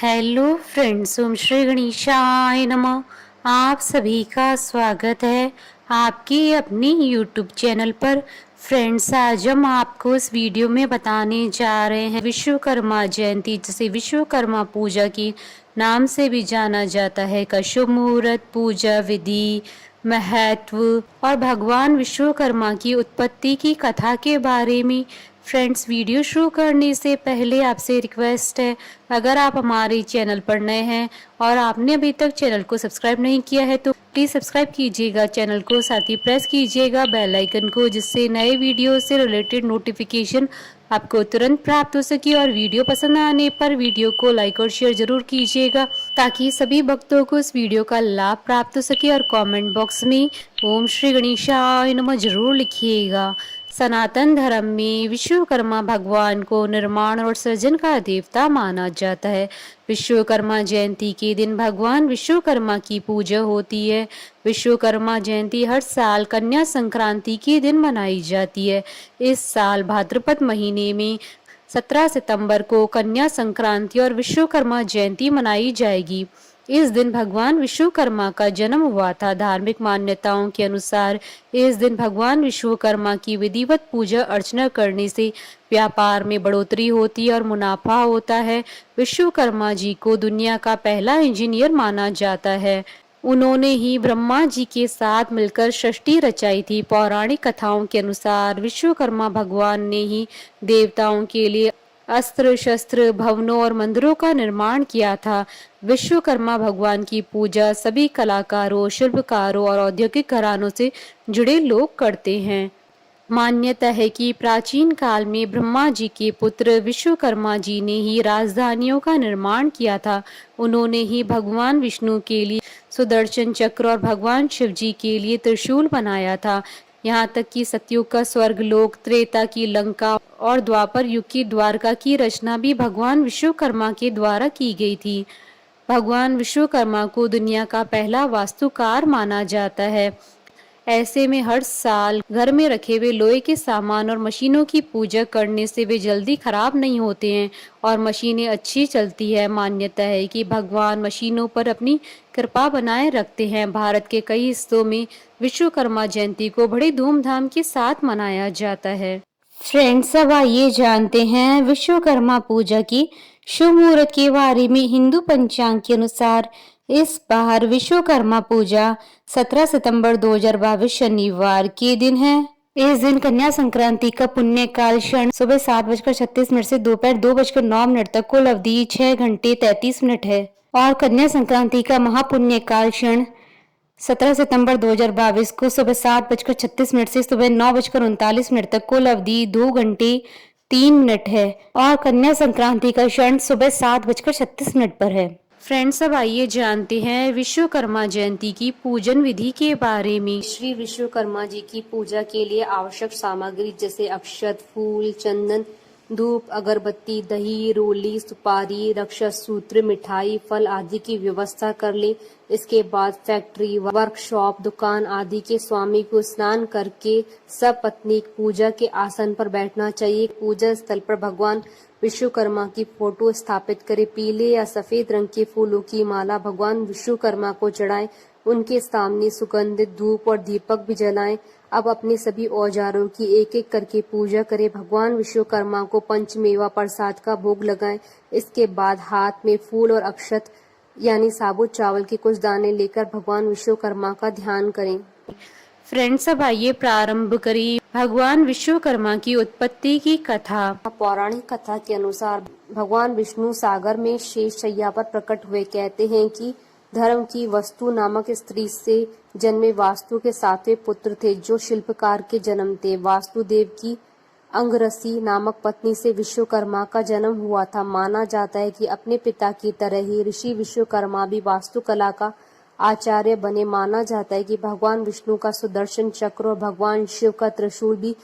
Hello friends, ओम श्री गणेशाय नमः। आप सभी का स्वागत है आपके अपने यूट्यूब चैनल पर। फ्रेंड्स, आज हम आपको इस वीडियो में बताने जा रहे हैं विश्वकर्मा जयंती, जिसे विश्वकर्मा पूजा की नाम से भी जाना जाता है, का शुभ मुहूर्त, पूजा विधि, महत्व और भगवान विश्वकर्मा की उत्पत्ति की कथा के बारे में। फ्रेंड्स, वीडियो शुरू करने से पहले आपसे रिक्वेस्ट है, अगर आप हमारे चैनल पर नए हैं और आपने अभी तक चैनल को सब्सक्राइब नहीं किया है तो प्लीज़ सब्सक्राइब कीजिएगा चैनल को, साथ ही प्रेस कीजिएगा बेल आइकन को, जिससे नए वीडियो से रिलेटेड नोटिफिकेशन आपको तुरंत प्राप्त हो सके। और वीडियो पसंद आने पर वीडियो को लाइक और शेयर जरूर कीजिएगा, ताकि सभी भक्तों को इस वीडियो का लाभ प्राप्त हो सके। और कमेंट बॉक्स में ओम श्री गणेशाय नमः जरूर लिखिएगा। सनातन धर्म में विश्वकर्मा भगवान को निर्माण और सृजन का देवता माना जाता है। विश्वकर्मा जयंती के दिन भगवान विश्वकर्मा की पूजा होती है। विश्वकर्मा जयंती हर साल कन्या संक्रांति के दिन मनाई जाती है। इस साल भाद्रपद महीने में 17 सितंबर को कन्या संक्रांति और विश्वकर्मा जयंती मनाई जाएगी। इस दिन भगवान विश्वकर्मा का जन्म हुआ था। धार्मिक मान्यताओं के अनुसार इस दिन भगवान विश्वकर्मा की विधिवत पूजा अर्चना करने से व्यापार में बढ़ोतरी होती है और मुनाफा होता है। विश्वकर्मा जी को दुनिया का पहला इंजीनियर माना जाता है। उन्होंने ही ब्रह्मा जी के साथ मिलकर सृष्टि रचाई थी। पौराणिक कथाओं के अनुसार विश्वकर्मा भगवान ने ही देवताओं के लिए अस्त्र शस्त्र, भवनों और मंदिरों का निर्माण किया था। विश्वकर्मा भगवान की पूजा सभी कलाकारों, शिल्पकारों और औद्योगिक घरानों से जुड़े लोग करते हैं। मान्यता है कि प्राचीन काल में ब्रह्मा जी के पुत्र विश्वकर्मा जी ने ही राजधानियों का निर्माण किया था। उन्होंने ही भगवान विष्णु के लिए सुदर्शन चक्र और भगवान शिव जी के लिए त्रिशूल बनाया था। यहाँ तक कि सतयुग का स्वर्गलोक, त्रेता की लंका और द्वापर युग की द्वारका की रचना भी भगवान विश्वकर्मा के द्वारा की गई थी। भगवान विश्वकर्मा को दुनिया का पहला वास्तुकार माना जाता है। ऐसे में हर साल घर में रखे हुए लोहे के सामान और मशीनों की पूजा करने से वे जल्दी खराब नहीं होते हैं और मशीनें अच्छी चलती है। मान्यता है कि भगवान मशीनों पर अपनी कृपा बनाए रखते हैं। भारत के कई हिस्सों में विश्वकर्मा जयंती को बड़े धूमधाम के साथ मनाया जाता है। फ्रेंड्स, अब आइए जानते हैं विश्वकर्मा पूजा की शुभ मुहूर्त के बारे में। हिंदू पंचांग के अनुसार इस बार विश्वकर्मा पूजा 17 सितंबर 2022 शनिवार के दिन है। इस दिन कन्या संक्रांति का पुण्य काल क्षण सुबह 7:36 से दोपहर 2:09 तक, कुल अवधि 6 घंटे 33 मिनट है। और कन्या संक्रांति का महापुण्य काल क्षण 17 सितंबर 2022 को सुबह 7:36 से सुबह 9:39 तक, कुल अवधि 2 घंटे 3 मिनट है। और कन्या संक्रांति का क्षण सुबह 7:36 पर है। फ्रेंड्स, अब आइए जानते हैं विश्वकर्मा जयंती की पूजन विधि के बारे में। श्री विश्वकर्मा जी की पूजा के लिए आवश्यक सामग्री जैसे अक्षत, फूल, चंदन, धूप, अगरबत्ती, दही, रोली, सुपारी, रक्षा सूत्र, मिठाई, फल आदि की व्यवस्था कर ले। इसके बाद फैक्ट्री, वर्कशॉप, दुकान आदि के स्वामी को स्नान करके सपत्नीक पूजा के आसन पर बैठना चाहिए। पूजा स्थल पर भगवान विश्वकर्मा की फोटो स्थापित करें। पीले या सफेद रंग के फूलों की माला भगवान विश्वकर्मा को चढ़ाएं। उनके सामने सुगंधित धूप और दीपक भी जलाएं। अब अपने सभी औजारों की एक एक करके पूजा करें। भगवान विश्वकर्मा को पंचमेवा प्रसाद का भोग लगाएं। इसके बाद हाथ में फूल और अक्षत यानी साबुत चावल के कुछ दाने लेकर भगवान विश्वकर्मा का ध्यान करें। फ्रेंड्स, अब आइए प्रारंभ करें भगवान विश्वकर्मा की उत्पत्ति की कथा। पौराणिक कथा के अनुसार भगवान विष्णु सागर में शेष शैया पर प्रकट हुए। कहते हैं कि धर्म की वस्तु नामक स्त्री से जन्मे वास्तु के 7वें पुत्र थे, जो शिल्पकार के जन्म थे। वास्तुदेव की अंगरसी नामक पत्नी से विश्वकर्मा का जन्म हुआ था। माना जाता है कि अपने पिता की तरह ही ऋषि विश्वकर्मा भी वास्तुकला का आचार्य बने। माना जाता है कि भगवान विष्णु का सुदर्शन चक्र और भगवान शिव का त्रिशूल भी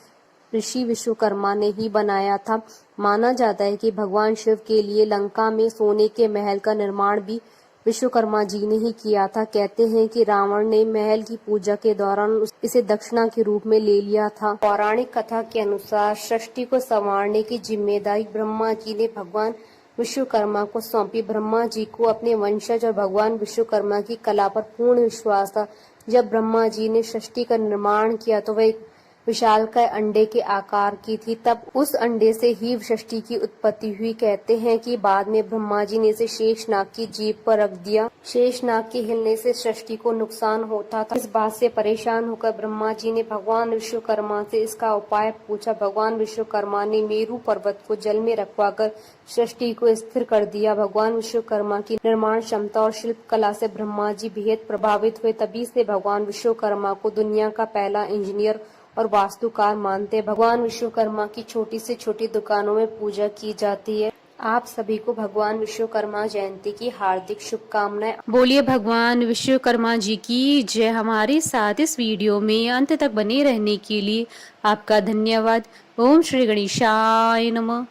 ऋषि विश्वकर्मा ने ही बनाया था। माना जाता है कि भगवान शिव के लिए लंका में सोने के महल का निर्माण भी विश्वकर्मा जी ने ही किया था। कहते हैं कि रावण ने महल की पूजा के दौरान इसे दक्षिणा के रूप में ले लिया था। पौराणिक कथा के अनुसार सृष्टि को संवारने की जिम्मेदारी ब्रह्मा जी ने भगवान विश्वकर्मा को सौंपी। ब्रह्मा जी को अपने वंशज और भगवान विश्वकर्मा की कला पर पूर्ण विश्वास था। जब ब्रह्मा जी ने सृष्टि का निर्माण किया तो वह एक विशालकाय अंडे के आकार की थी। तब उस अंडे से ही सृष्टि की उत्पत्ति हुई। कहते हैं कि बाद में ब्रह्मा जी ने इसे शेषनाग की जीभ पर रख दिया। शेषनाग के हिलने से सृष्टि को नुकसान होता था। इस बात से परेशान होकर ब्रह्मा जी ने भगवान विश्वकर्मा से इसका उपाय पूछा। भगवान विश्वकर्मा ने मेरू पर्वत को जल में रखवाकर सृष्टि को स्थिर कर दिया। भगवान विश्वकर्मा की निर्माण क्षमता और शिल्प कला से ब्रह्मा जी बेहद प्रभावित हुए। तभी से भगवान विश्वकर्मा को दुनिया का पहला इंजीनियर और वास्तुकार मानते। भगवान विश्वकर्मा की छोटी से छोटी दुकानों में पूजा की जाती है। आप सभी को भगवान विश्वकर्मा जयंती की हार्दिक शुभकामनाएं। बोलिए भगवान विश्वकर्मा जी की जय। हमारे साथ इस वीडियो में अंत तक बने रहने के लिए आपका धन्यवाद। ओम श्री गणेशाय नमः।